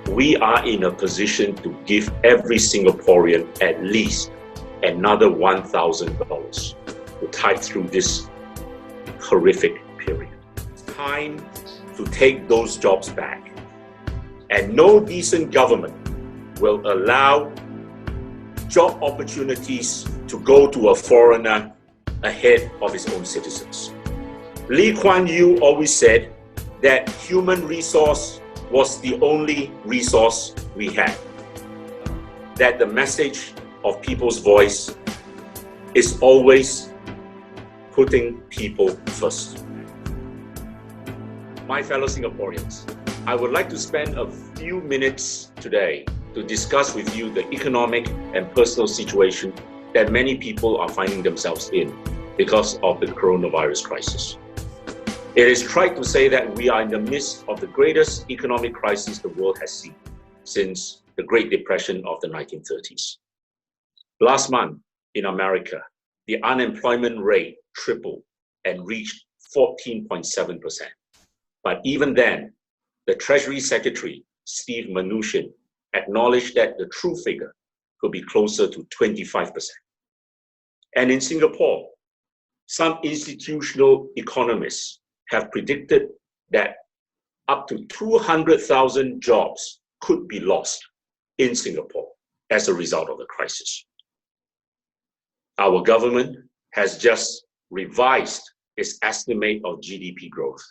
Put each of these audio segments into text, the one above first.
we are in a position to give every Singaporean at least another $1,000 to tide through this horrific period. It's time to take those jobs back. And no decent government will allow job opportunities to go to a foreigner ahead of its own citizens. Lee Kuan Yew always said that human resource was the only resource we had. That the message of people's voice is always putting people first. My fellow Singaporeans, I would like to spend a few minutes today to discuss with you the economic and personal situation that many people are finding themselves in because of the coronavirus crisis. It is trite to say that we are in the midst of the greatest economic crisis the world has seen since the Great Depression of the 1930s. Last month in America, the unemployment rate tripled and reached 14.7%. But even then, the Treasury Secretary, Steve Mnuchin, acknowledged that the true figure could be closer to 25%. And in Singapore, some institutional economists have predicted that up to 200,000 jobs could be lost in Singapore as a result of the crisis. Our government has just revised its estimate of GDP growth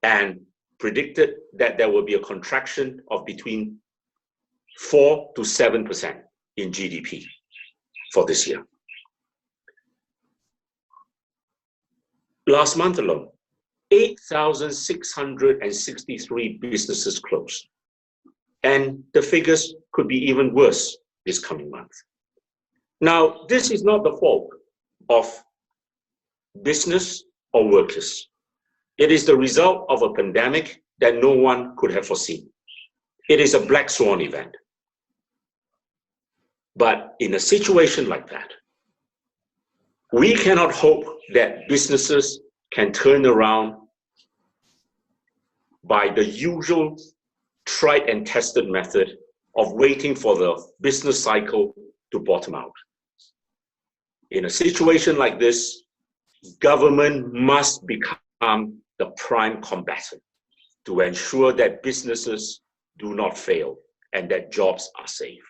and predicted that there will be a contraction of between 4 to 7% in GDP for this year. Last month alone, 8,663 businesses closed. And the figures could be even worse this coming month. Now, this is not the fault of business or workers. It is the result of a pandemic that no one could have foreseen. It is a black swan event. But in a situation like that, we cannot hope that businesses can turn around by the usual tried and tested method of waiting for the business cycle to bottom out. In a situation like this, government must become the prime combatant to ensure that businesses do not fail and that jobs are saved.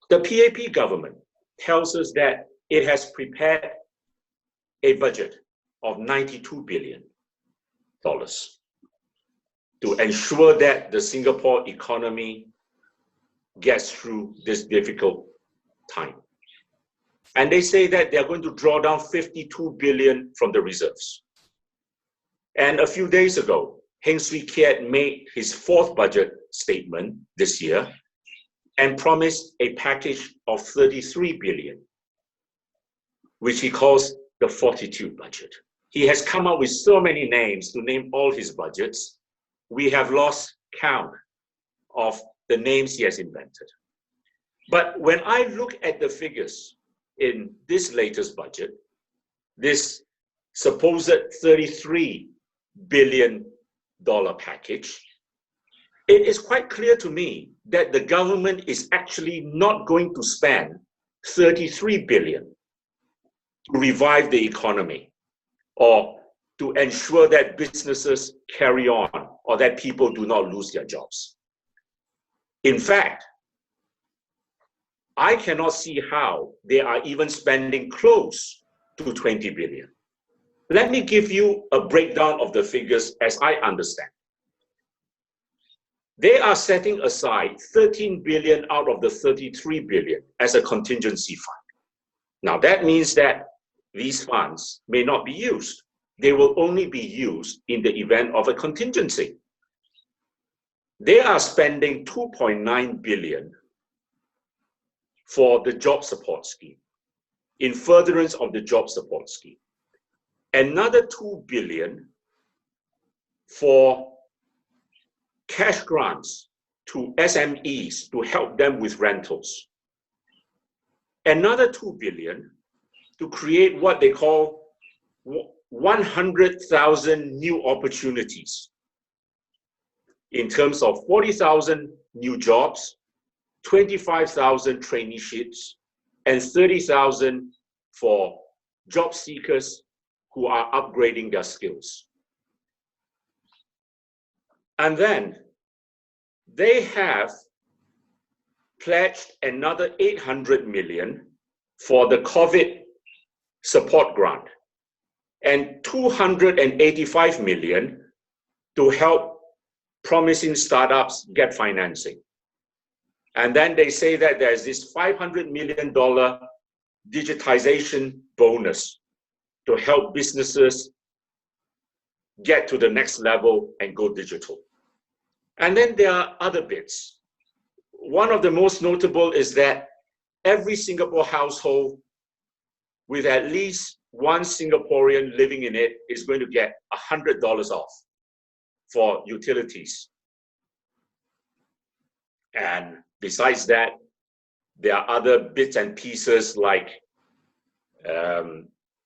The PAP government tells us that it has prepared a budget of $92 billion to ensure that the Singapore economy gets through this difficult time. And they say that they're going to draw down $52 billion from the reserves. And a few days ago, Heng Swee Keat made his fourth budget statement this year and promised a package of $33 billion, which he calls the Fortitude budget. He has come up with so many names to name all his budgets. We have lost count of the names he has invented. But when I look at the figures in this latest budget, this supposed $33 billion package, it is quite clear to me that the government is actually not going to spend $33 billion to revive the economy or to ensure that businesses carry on or that people do not lose their jobs. In fact, I cannot see how they are even spending close to $20 billion. Let me give you a breakdown of the figures as I understand. They are setting aside $13 billion out of the $33 billion as a contingency fund. Now that means that these funds may not be used. They will only be used in the event of a contingency. They are spending $2.9 billion for the job support scheme, in furtherance of the job support scheme. Another $2 billion for cash grants to SMEs to help them with rentals. Another $2 billion to create what they call 100,000 new opportunities in terms of 40,000 new jobs, 25,000 traineeships, and 30,000 for job seekers who are upgrading their skills. And then they have pledged another 800 million for the COVID support grant and 285 million to help promising startups get financing. And then they say that there's this $500 million digitization bonus to help businesses get to the next level and go digital. And then there are other bits. One of the most notable is that every Singapore household with at least one Singaporean living in it is going to get $100 off for utilities. And besides that, there are other bits and pieces like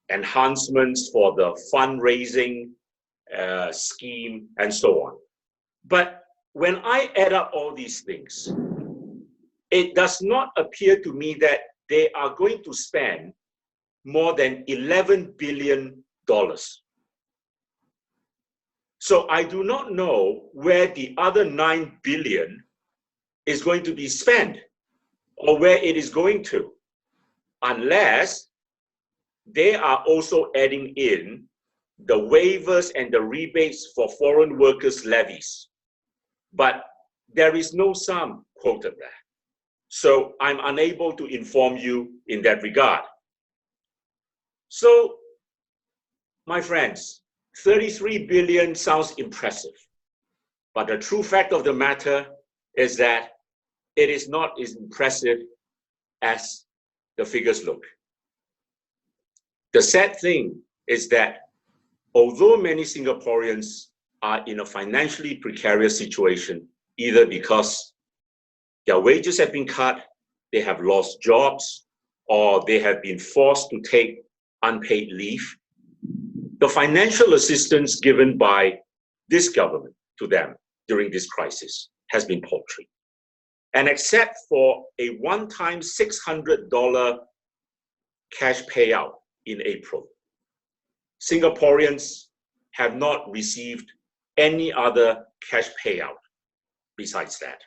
enhancements for the fundraising scheme and so on. But when I add up all these things, it does not appear to me that they are going to spend more than $11 billion. So I do not know where the other $9 billion is going to be spent or where it is going to, unless they are also adding in the waivers and the rebates for foreign workers' levies. But there is no sum quoted there. So I'm unable to inform you in that regard. So, my friends, 33 billion sounds impressive, but the true fact of the matter is that it is not as impressive as the figures look. The sad thing is that although many Singaporeans are in a financially precarious situation, either because their wages have been cut, they have lost jobs, or they have been forced to take unpaid leave, the financial assistance given by this government to them during this crisis has been paltry. And except for a one-time $600 cash payout in April, Singaporeans have not received any other cash payout besides that.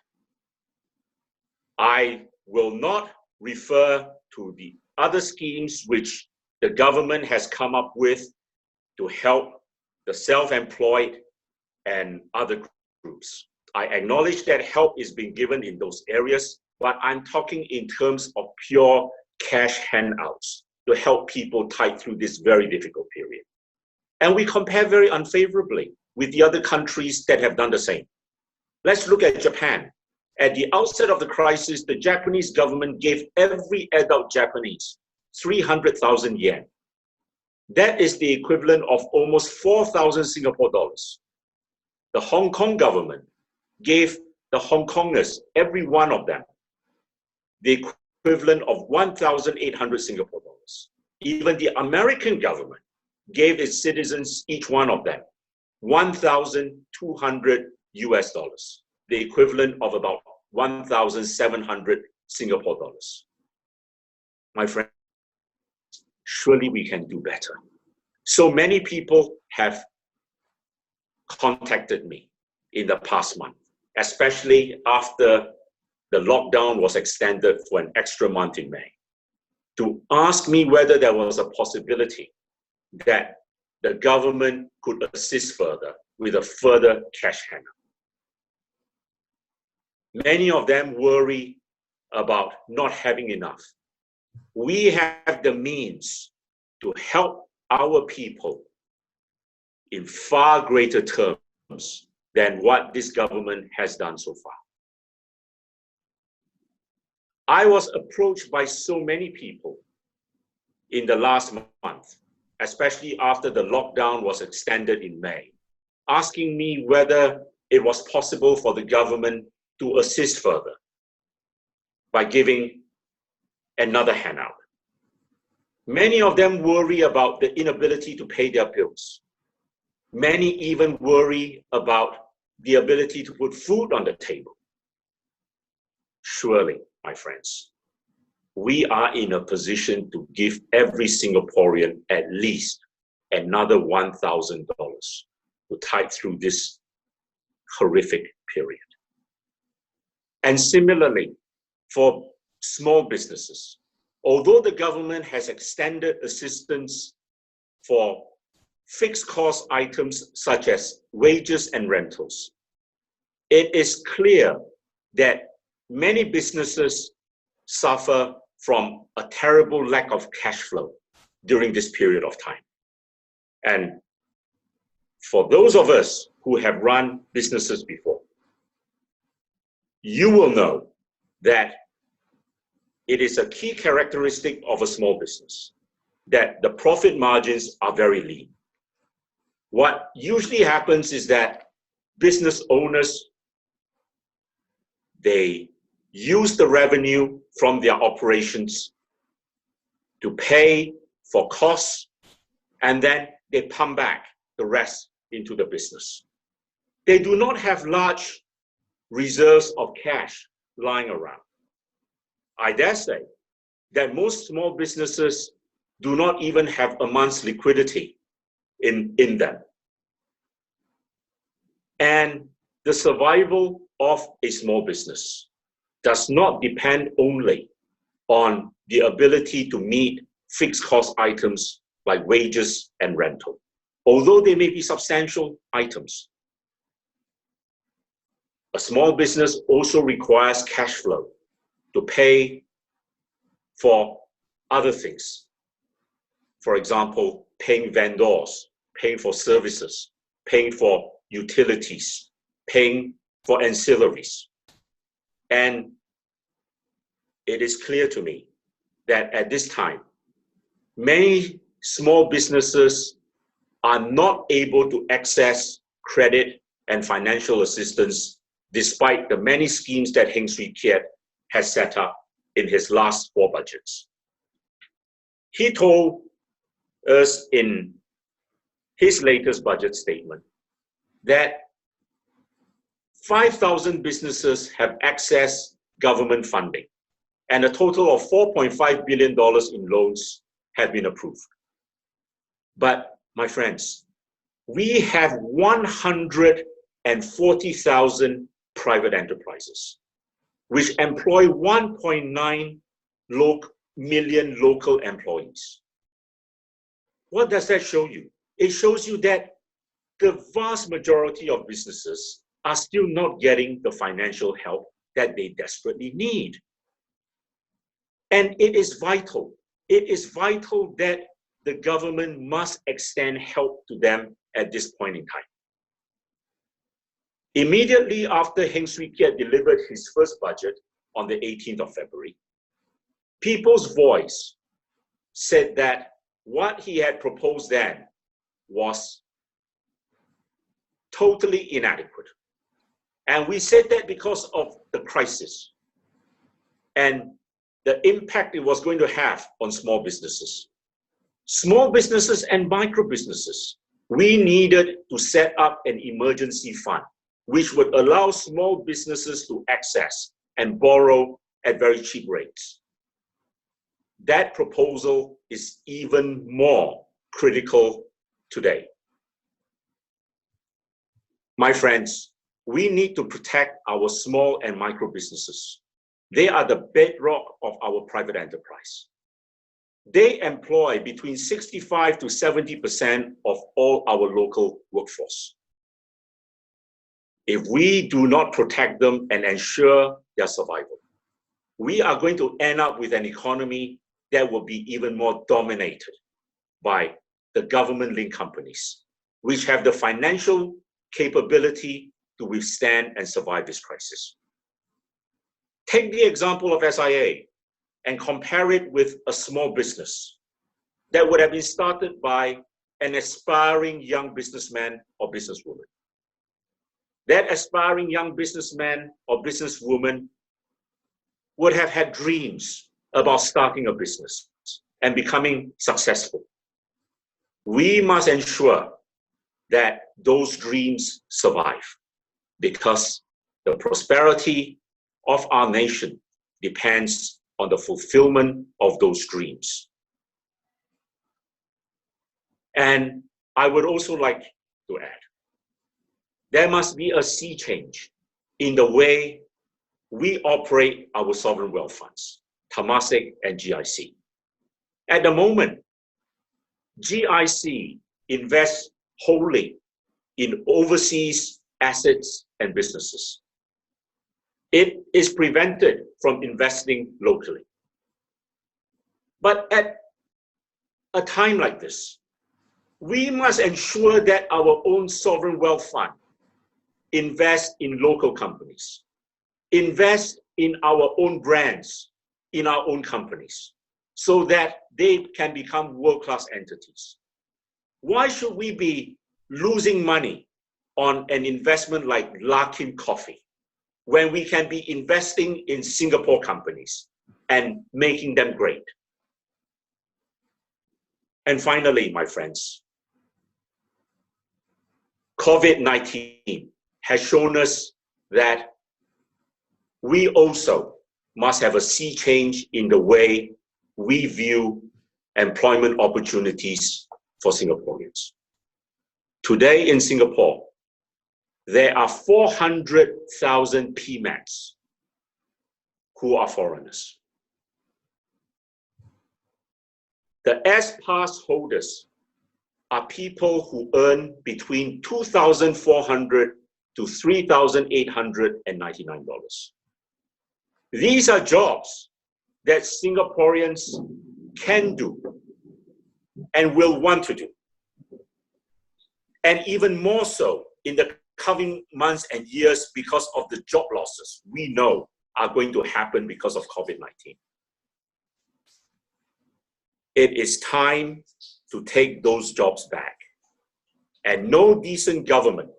I will not refer to the other schemes which the government has come up with to help the self-employed and other groups. I acknowledge that help is being given in those areas, but I'm talking in terms of pure cash handouts to help people tide through this very difficult period. And we compare very unfavorably with the other countries that have done the same. Let's look at Japan. At the outset of the crisis, the Japanese government gave every adult Japanese 300,000 yen. That is the equivalent of almost 4,000 Singapore dollars. The Hong Kong government gave the Hong Kongers, every one of them, the equivalent of 1,800 Singapore dollars. Even the American government gave its citizens, each one of them, 1,200 US dollars, the equivalent of about 1,700 Singapore dollars. My friend, surely we can do better. So many people have contacted me in the past month, especially after the lockdown was extended for an extra month in May, to ask me whether there was a possibility that the government could assist further with a further cash handout. Many of them worry about not having enough. We have the means to help our people in far greater terms than what this government has done so far. I was approached by so many people in the last month, especially after the lockdown was extended in May, asking me whether it was possible for the government to assist further by giving another handout. Many of them worry about the inability to pay their bills. Many even worry about the ability to put food on the table. Surely, my friends, we are in a position to give every Singaporean at least another $1,000 to tide through this horrific period. And similarly, for small businesses, although the government has extended assistance for fixed cost items such as wages and rentals, it is clear that many businesses suffer from a terrible lack of cash flow during this period of time. And for those of us who have run businesses before, you will know that it is a key characteristic of a small business that the profit margins are very lean. What usually happens is that business owners, they use the revenue from their operations to pay for costs, and then they pump back the rest into the business. They do not have large reserves of cash lying around. I dare say that most small businesses do not even have a month's liquidity in them. And the survival of a small business does not depend only on the ability to meet fixed cost items like wages and rental, although they may be substantial items. A small business also requires cash flow to pay for other things. For example, paying vendors, paying for services, paying for utilities, paying for ancillaries. And it is clear to me that at this time, many small businesses are not able to access credit and financial assistance despite the many schemes that Heng Swee Keat has set up in his last 4 budgets. He told us in his latest budget statement that 5,000 businesses have accessed government funding, and a total of $4.5 billion in loans have been approved. But, my friends, we have 140,000 private enterprises, which employ 1.9 million local employees. What does that show you? It shows you that the vast majority of businesses are still not getting the financial help that they desperately need. And it is vital. It is vital that the government must extend help to them at this point in time. Immediately after Heng Swee Keat delivered his first budget on the 18th of February, People's Voice said that what he had proposed then was totally inadequate. And we said that because of the crisis and the impact it was going to have on small businesses. Small businesses and micro businesses, we needed to set up an emergency fund which would allow small businesses to access and borrow at very cheap rates. That proposal is even more critical today. My friends, we need to protect our small and micro businesses. They are the bedrock of our private enterprise. They employ between 65 to 70% of all our local workforce. If we do not protect them and ensure their survival, we are going to end up with an economy that will be even more dominated by the government-linked companies, which have the financial capability to withstand and survive this crisis. Take the example of SIA and compare it with a small business that would have been started by an aspiring young businessman or businesswoman. That aspiring young businessman or businesswoman would have had dreams about starting a business and becoming successful. We must ensure that those dreams survive. because the prosperity of our nation depends on the fulfillment of those dreams. And I would also like to add, there must be a sea change in the way we operate our sovereign wealth funds, Temasek and GIC. At the moment, GIC invests wholly in overseas assets and businesses. It is prevented from investing locally. But at a time like this, we must ensure that our own sovereign wealth fund invest in local companies, invest in our own brands, in our own companies, so that they can become world-class entities. Why should we be losing money on an investment like Larkin Coffee when we can be investing in Singapore companies and making them great? And finally, my friends, COVID-19 has shown us that we also must have a sea change in the way we view employment opportunities for Singaporeans. Today in Singapore, there are 400,000 PMATs who are foreigners. The S-Pass holders are people who earn between $2,400 to $3,899. These are jobs that Singaporeans can do and will want to do. And even more so in the coming months and years because of the job losses we know are going to happen because of COVID-19. It is time to take those jobs back. And no decent government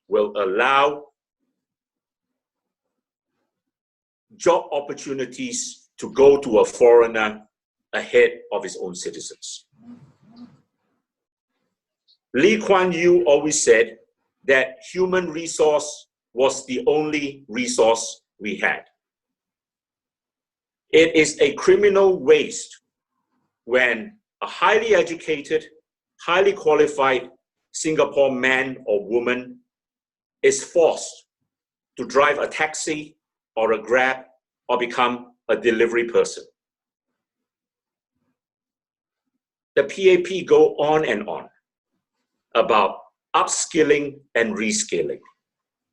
will allow job opportunities to go to a foreigner ahead of its own citizens. Lee Kuan Yew always said that human resource was the only resource we had. It is a criminal waste when a highly educated, highly qualified Singapore man or woman is forced to drive a taxi or a Grab or become a delivery person. The PAP go on and on about upskilling and reskilling.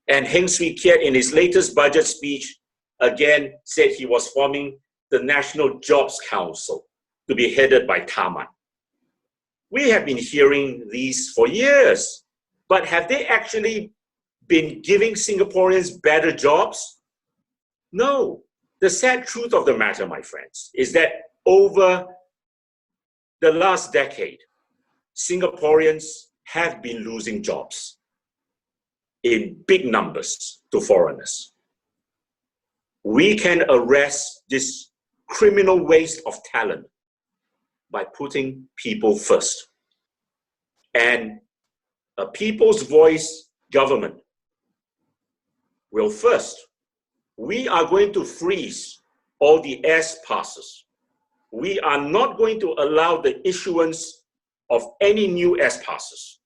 And Heng Swee Keat in his latest budget speech again said he was forming the National Jobs Council to be headed by Taman. We have been hearing these for years, but have they actually been giving Singaporeans better jobs? No. The sad truth of the matter, my friends, is that over the last decade, Singaporeans have been losing jobs in big numbers to foreigners. We can arrest this criminal waste of talent by putting people first. And a people's voice government will first, we are going to freeze all the S-passes. We are not going to allow the issuance of any new S-passes.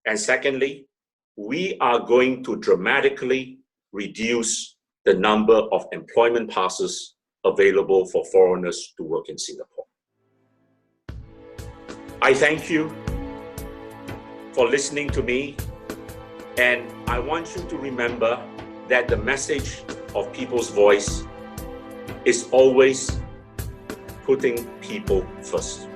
And secondly, we are going to dramatically reduce the number of employment passes available for foreigners to work in Singapore. I thank you for listening to me, and I want you to remember that the message of People's Voice is always putting people first.